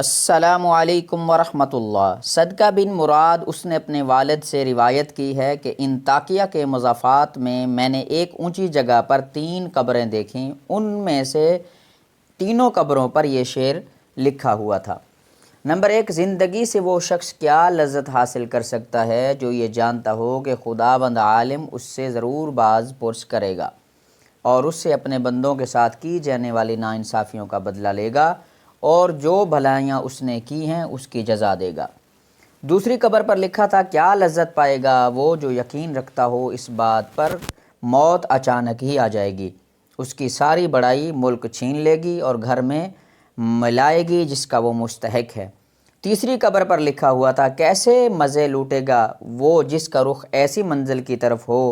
السلام علیکم ورحمۃ اللہ۔ صدقہ بن مراد اس نے اپنے والد سے روایت کی ہے کہ انطاکیہ کے مضافات میں نے ایک اونچی جگہ پر 3 قبریں دیکھیں، ان میں سے تینوں قبروں پر یہ شعر لکھا ہوا تھا۔ نمبر 1، زندگی سے وہ شخص کیا لذت حاصل کر سکتا ہے جو یہ جانتا ہو کہ خداوند عالم اس سے ضرور باز پرس کرے گا اور اس سے اپنے بندوں کے ساتھ کی جانے والی ناانصافیوں کا بدلہ لے گا اور جو بھلائیاں اس نے کی ہیں اس کی جزا دے گا۔ دوسری قبر پر لکھا تھا، کیا لذت پائے گا وہ جو یقین رکھتا ہو اس بات پر موت اچانک ہی آ جائے گی، اس کی ساری بڑائی ملک چھین لے گی اور گھر میں ملائے گی جس کا وہ مستحق ہے۔ تیسری قبر پر لکھا ہوا تھا، کیسے مزے لوٹے گا وہ جس کا رخ ایسی منزل کی طرف ہو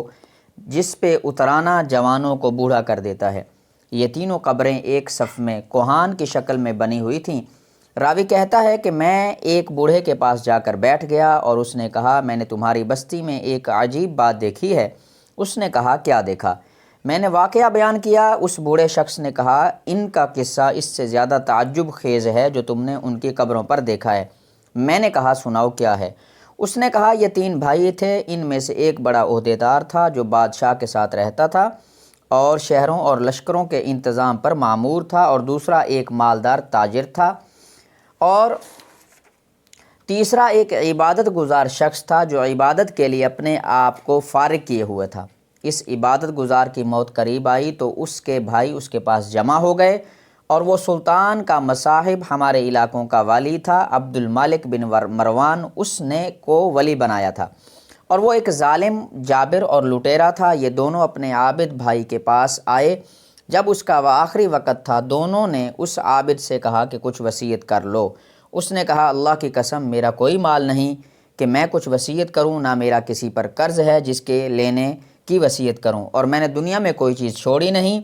جس پہ اترانا جوانوں کو بوڑھا کر دیتا ہے۔ یہ تینوں قبریں ایک صف میں کوہان کی شکل میں بنی ہوئی تھیں۔ راوی کہتا ہے کہ میں ایک بوڑھے کے پاس جا کر بیٹھ گیا اور اس نے کہا، میں نے تمہاری بستی میں ایک عجیب بات دیکھی ہے۔ اس نے کہا، کیا دیکھا؟ میں نے واقعہ بیان کیا۔ اس بوڑھے شخص نے کہا، ان کا قصہ اس سے زیادہ تعجب خیز ہے جو تم نے ان کی قبروں پر دیکھا ہے۔ میں نے کہا، سناؤ کیا ہے؟ اس نے کہا، یہ 3 بھائی تھے، ان میں سے ایک بڑا عہدیدار تھا جو بادشاہ کے ساتھ رہتا تھا اور شہروں اور لشکروں کے انتظام پر مامور تھا، اور دوسرا ایک مالدار تاجر تھا، اور تیسرا ایک عبادت گزار شخص تھا جو عبادت کے لیے اپنے آپ کو فارغ کیے ہوئے تھا۔ اس عبادت گزار کی موت قریب آئی تو اس کے بھائی اس کے پاس جمع ہو گئے، اور وہ سلطان کا مصاحب ہمارے علاقوں کا والی تھا، عبد الملک بن مروان، اس نے کو ولی بنایا تھا، اور وہ ایک ظالم جابر اور لٹیرا تھا۔ یہ دونوں اپنے عابد بھائی کے پاس آئے۔ جب اس کا آخری وقت تھا، دونوں نے اس عابد سے کہا کہ کچھ وصیت کر لو۔ اس نے کہا، اللہ کی قسم، میرا کوئی مال نہیں کہ میں کچھ وصیت کروں، نہ میرا کسی پر قرض ہے جس کے لینے کی وصیت کروں، اور میں نے دنیا میں کوئی چیز چھوڑی نہیں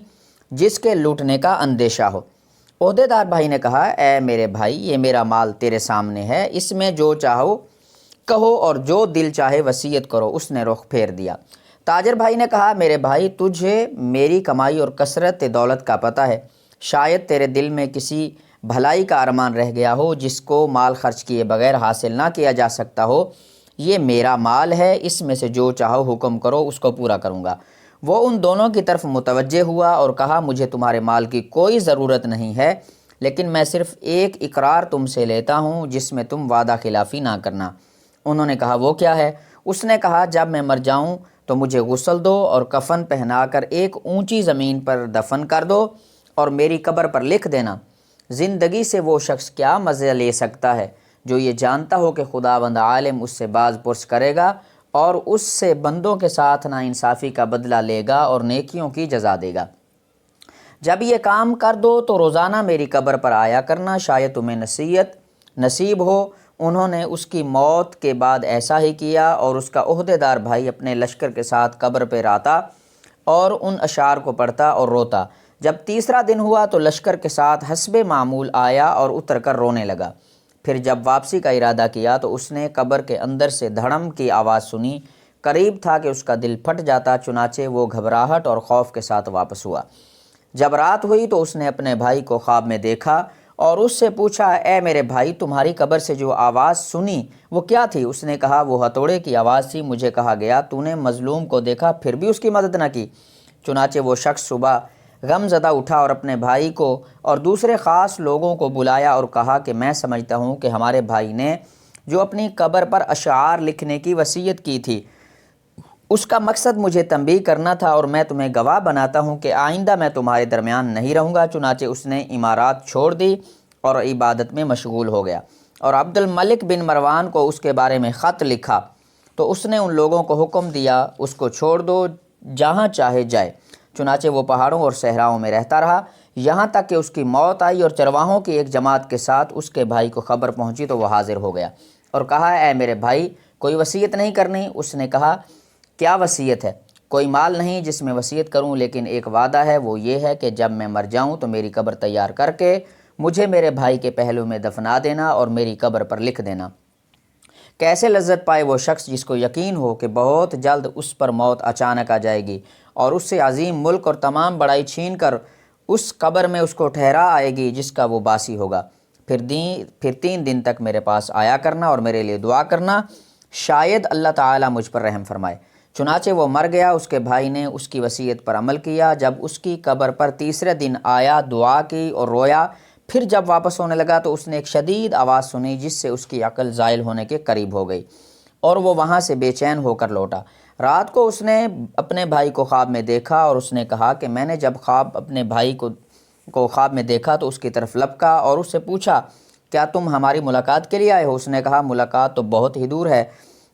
جس کے لوٹنے کا اندیشہ ہو۔ عہدیدار بھائی نے کہا، اے میرے بھائی، یہ میرا مال تیرے سامنے ہے، اس میں جو چاہو کہو اور جو دل چاہے وصیت کرو۔ اس نے رخ پھیر دیا۔ تاجر بھائی نے کہا، میرے بھائی، تجھے میری کمائی اور کثرت دولت کا پتہ ہے، شاید تیرے دل میں کسی بھلائی کا ارمان رہ گیا ہو جس کو مال خرچ کیے بغیر حاصل نہ کیا جا سکتا ہو۔ یہ میرا مال ہے، اس میں سے جو چاہو حکم کرو، اس کو پورا کروں گا۔ وہ ان دونوں کی طرف متوجہ ہوا اور کہا، مجھے تمہارے مال کی کوئی ضرورت نہیں ہے، لیکن میں صرف ایک اقرار تم سے لیتا ہوں جس میں تم وعدہ خلافی نہ کرنا۔ انہوں نے کہا، وہ کیا ہے؟ اس نے کہا، جب میں مر جاؤں تو مجھے غسل دو اور کفن پہنا کر ایک اونچی زمین پر دفن کر دو اور میری قبر پر لکھ دینا، زندگی سے وہ شخص کیا مزہ لے سکتا ہے جو یہ جانتا ہو کہ خداوند عالم اس سے باز پرس کرے گا اور اس سے بندوں کے ساتھ ناانصافی کا بدلہ لے گا اور نیکیوں کی جزا دے گا۔ جب یہ کام کر دو تو روزانہ میری قبر پر آیا کرنا، شاید تمہیں نصیب ہو۔ انہوں نے اس کی موت کے بعد ایسا ہی کیا، اور اس کا عہدیدار بھائی اپنے لشکر کے ساتھ قبر پہ آتا اور ان اشعار کو پڑھتا اور روتا۔ جب تیسرا دن ہوا تو لشکر کے ساتھ حسب معمول آیا اور اتر کر رونے لگا۔ پھر جب واپسی کا ارادہ کیا تو اس نے قبر کے اندر سے دھڑم کی آواز سنی، قریب تھا کہ اس کا دل پھٹ جاتا، چنانچہ وہ گھبراہٹ اور خوف کے ساتھ واپس ہوا۔ جب رات ہوئی تو اس نے اپنے بھائی کو خواب میں دیکھا اور اس سے پوچھا، اے میرے بھائی، تمہاری قبر سے جو آواز سنی وہ کیا تھی؟ اس نے کہا، وہ ہتھوڑے کی آواز تھی، مجھے کہا گیا تو نے مظلوم کو دیکھا پھر بھی اس کی مدد نہ کی۔ چنانچہ وہ شخص صبح غم زدہ اٹھا اور اپنے بھائی کو اور دوسرے خاص لوگوں کو بلایا اور کہا کہ میں سمجھتا ہوں کہ ہمارے بھائی نے جو اپنی قبر پر اشعار لکھنے کی وصیت کی تھی اس کا مقصد مجھے تنبیہ کرنا تھا، اور میں تمہیں گواہ بناتا ہوں کہ آئندہ میں تمہارے درمیان نہیں رہوں گا۔ چنانچہ اس نے عمارات چھوڑ دی اور عبادت میں مشغول ہو گیا، اور عبد الملک بن مروان کو اس کے بارے میں خط لکھا تو اس نے ان لوگوں کو حکم دیا، اس کو چھوڑ دو، جہاں چاہے جائے۔ چنانچہ وہ پہاڑوں اور صحراؤں میں رہتا رہا یہاں تک کہ اس کی موت آئی، اور چرواہوں کی ایک جماعت کے ساتھ اس کے بھائی کو خبر پہنچی تو وہ حاضر ہو گیا اور کہا، اے میرے بھائی، کوئی وصیت نہیں کرنی؟ اس نے کہا، کیا وصیت ہے؟ کوئی مال نہیں جس میں وصیت کروں، لیکن ایک وعدہ ہے، وہ یہ ہے کہ جب میں مر جاؤں تو میری قبر تیار کر کے مجھے میرے بھائی کے پہلو میں دفنا دینا اور میری قبر پر لکھ دینا۔ کیسے لذت پائے وہ شخص جس کو یقین ہو کہ بہت جلد اس پر موت اچانک آ جائے گی اور اس سے عظیم ملک اور تمام بڑائی چھین کر اس قبر میں اس کو ٹھہرا آئے گی جس کا وہ باسی ہوگا۔ پھر 3 دن تک میرے پاس آیا کرنا اور میرے لیے دعا کرنا، شاید اللہ تعالیٰ مجھ پر رحم فرمائے۔ چنانچہ وہ مر گیا، اس کے بھائی نے اس کی وصیت پر عمل کیا۔ جب اس کی قبر پر تیسرے دن آیا، دعا کی اور رویا، پھر جب واپس ہونے لگا تو اس نے ایک شدید آواز سنی جس سے اس کی عقل زائل ہونے کے قریب ہو گئی اور وہ وہاں سے بے چین ہو کر لوٹا۔ رات کو اس نے اپنے بھائی کو خواب میں دیکھا اور اس نے کہا کہ میں نے جب اپنے بھائی کو خواب میں دیکھا تو اس کی طرف لپکا اور اس سے پوچھا، کیا تم ہماری ملاقات کے لیے آئے ہو؟ اس نے کہا، ملاقات تو بہت ہی دور ہے۔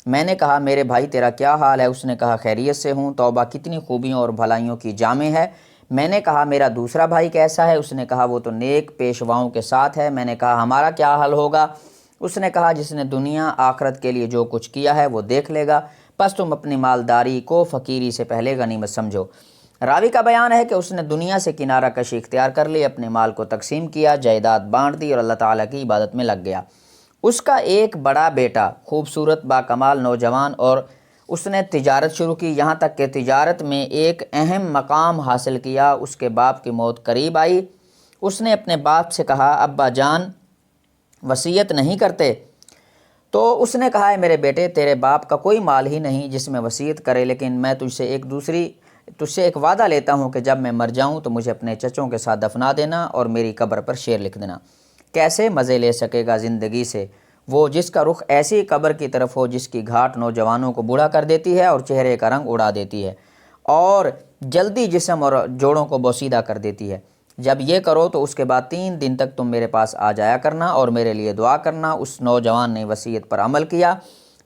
میں نے کہا، میرے بھائی تیرا کیا حال ہے؟ اس نے کہا، خیریت سے ہوں، توبہ کتنی خوبیوں اور بھلائیوں کی جامع ہے۔ میں نے کہا، میرا دوسرا بھائی کیسا ہے؟ اس نے کہا، وہ تو نیک پیشواؤں کے ساتھ ہے۔ میں نے کہا، ہمارا کیا حال ہوگا؟ اس نے کہا، جس نے دنیا آخرت کے لیے جو کچھ کیا ہے وہ دیکھ لے گا، پس تم اپنی مالداری کو فقیری سے پہلے غنیمت سمجھو۔ راوی کا بیان ہے کہ اس نے دنیا سے کنارہ کشی اختیار کر لی، اپنے مال کو تقسیم کیا، جائیداد بانٹ دی اور اللہ تعالیٰ کی عبادت میں لگ گیا۔ اس کا ایک بڑا بیٹا خوبصورت باکمال نوجوان، اور اس نے تجارت شروع کی، یہاں تک کہ تجارت میں ایک اہم مقام حاصل کیا۔ اس کے باپ کی موت قریب آئی۔ اس نے اپنے باپ سے کہا، ابا جان وصیت نہیں کرتے؟ تو اس نے کہا، ہے میرے بیٹے، تیرے باپ کا کوئی مال ہی نہیں جس میں وصیت کرے، لیکن میں تجھ سے ایک وعدہ لیتا ہوں کہ جب میں مر جاؤں تو مجھے اپنے چچوں کے ساتھ دفنا دینا اور میری قبر پر شعر لکھ دینا۔ کیسے مزے لے سکے گا زندگی سے وہ جس کا رخ ایسی قبر کی طرف ہو جس کی گھاٹ نوجوانوں کو بوڑھا کر دیتی ہے اور چہرے کا رنگ اڑا دیتی ہے اور جلدی جسم اور جوڑوں کو بوسیدہ کر دیتی ہے۔ جب یہ کرو تو اس کے بعد 3 دن تک تم میرے پاس آ جایا کرنا اور میرے لیے دعا کرنا۔ اس نوجوان نے وصیت پر عمل کیا۔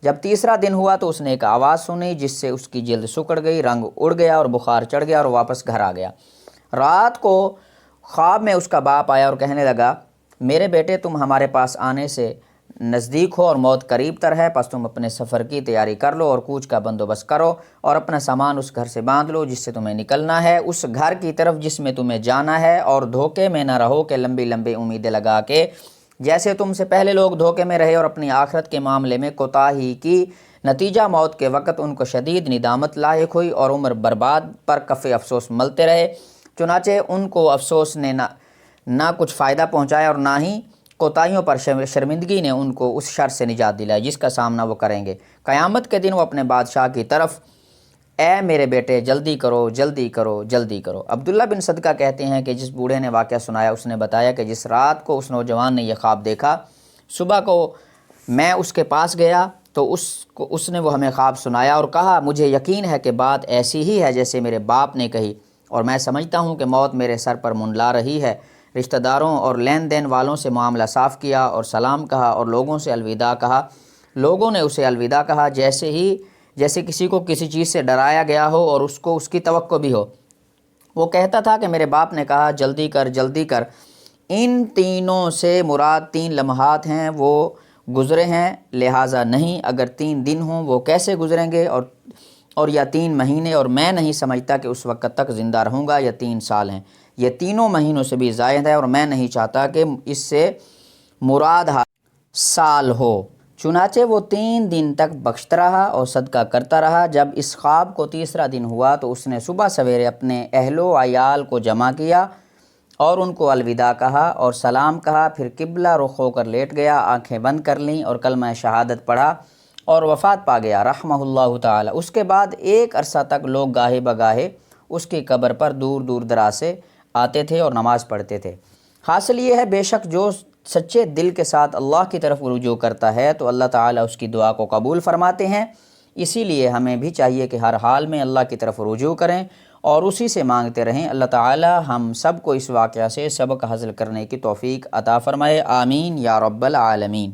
جب تیسرا دن ہوا تو اس نے ایک آواز سنی جس سے اس کی جلد سکڑ گئی، رنگ اڑ گیا اور بخار چڑھ گیا اور واپس گھر آ گیا۔ رات کو خواب میں اس کا باپ آیا اور کہنے لگا، میرے بیٹے، تم ہمارے پاس آنے سے نزدیک ہو اور موت قریب تر ہے، پس تم اپنے سفر کی تیاری کر لو اور کوچ کا بندوبست کرو اور اپنا سامان اس گھر سے باندھ لو جس سے تمہیں نکلنا ہے، اس گھر کی طرف جس میں تمہیں جانا ہے، اور دھوکے میں نہ رہو کہ لمبی لمبی امیدیں لگا کے جیسے تم سے پہلے لوگ دھوکے میں رہے اور اپنی آخرت کے معاملے میں کوتاہی کی، نتیجہ موت کے وقت ان کو شدید ندامت لاحق ہوئی اور عمر برباد پر کف افسوس ملتے رہے۔ چنانچہ ان کو افسوس نے نہ کچھ فائدہ پہنچایا اور نہ ہی کوتاہیوں پر شرمندگی نے ان کو اس شر سے نجات دلائی جس کا سامنا وہ کریں گے۔ قیامت کے دن وہ اپنے بادشاہ کی طرف، اے میرے بیٹے، جلدی کرو جلدی کرو جلدی کرو۔ عبداللہ بن صدقہ کہتے ہیں کہ جس بوڑھے نے واقعہ سنایا اس نے بتایا کہ جس رات کو اس نوجوان نے یہ خواب دیکھا، صبح کو میں اس کے پاس گیا تو اس نے وہ ہمیں خواب سنایا اور کہا، مجھے یقین ہے کہ بات ایسی ہی ہے جیسے میرے باپ نے کہی، اور میں سمجھتا ہوں کہ موت میرے سر پر منڈلا رہی ہے۔ رشتہ داروں اور لین دین والوں سے معاملہ صاف کیا اور سلام کہا اور لوگوں سے الوداع کہا۔ لوگوں نے اسے الوداع کہا جیسے کسی کو کسی چیز سے ڈرایا گیا ہو اور اس کو اس کی توقع بھی ہو۔ وہ کہتا تھا کہ میرے باپ نے کہا، جلدی کر جلدی کر۔ ان تینوں سے مراد 3 لمحات ہیں، وہ گزرے ہیں، لہٰذا نہیں، اگر 3 دن ہوں وہ کیسے گزریں گے، اور یا 3 مہینے، اور میں نہیں سمجھتا کہ اس وقت تک زندہ رہوں گا، یا 3 سال ہیں، یہ تینوں مہینوں سے بھی زائد ہے، اور میں نہیں چاہتا کہ اس سے مراد سال ہو۔ چنانچہ وہ 3 دن تک بخشتا رہا اور صدقہ کرتا رہا۔ جب اس خواب کو تیسرا دن ہوا تو اس نے صبح سویرے اپنے اہل و عیال کو جمع کیا اور ان کو الوداع کہا اور سلام کہا، پھر قبلہ رخ ہو کر لیٹ گیا، آنکھیں بند کر لیں اور کلمہ شہادت پڑھا اور وفات پا گیا رحمہ اللہ تعالی۔ اس کے بعد ایک عرصہ تک لوگ گاہے بگاہے اس کی قبر پر دور دور دراز سے آتے تھے اور نماز پڑھتے تھے۔ حاصل یہ ہے، بے شک جو سچے دل کے ساتھ اللہ کی طرف رجوع کرتا ہے تو اللہ تعالیٰ اس کی دعا کو قبول فرماتے ہیں۔ اسی لیے ہمیں بھی چاہیے کہ ہر حال میں اللہ کی طرف رجوع کریں اور اسی سے مانگتے رہیں۔ اللہ تعالیٰ ہم سب کو اس واقعہ سے سبق حاصل کرنے کی توفیق عطا فرمائے، آمین یا رب العالمین۔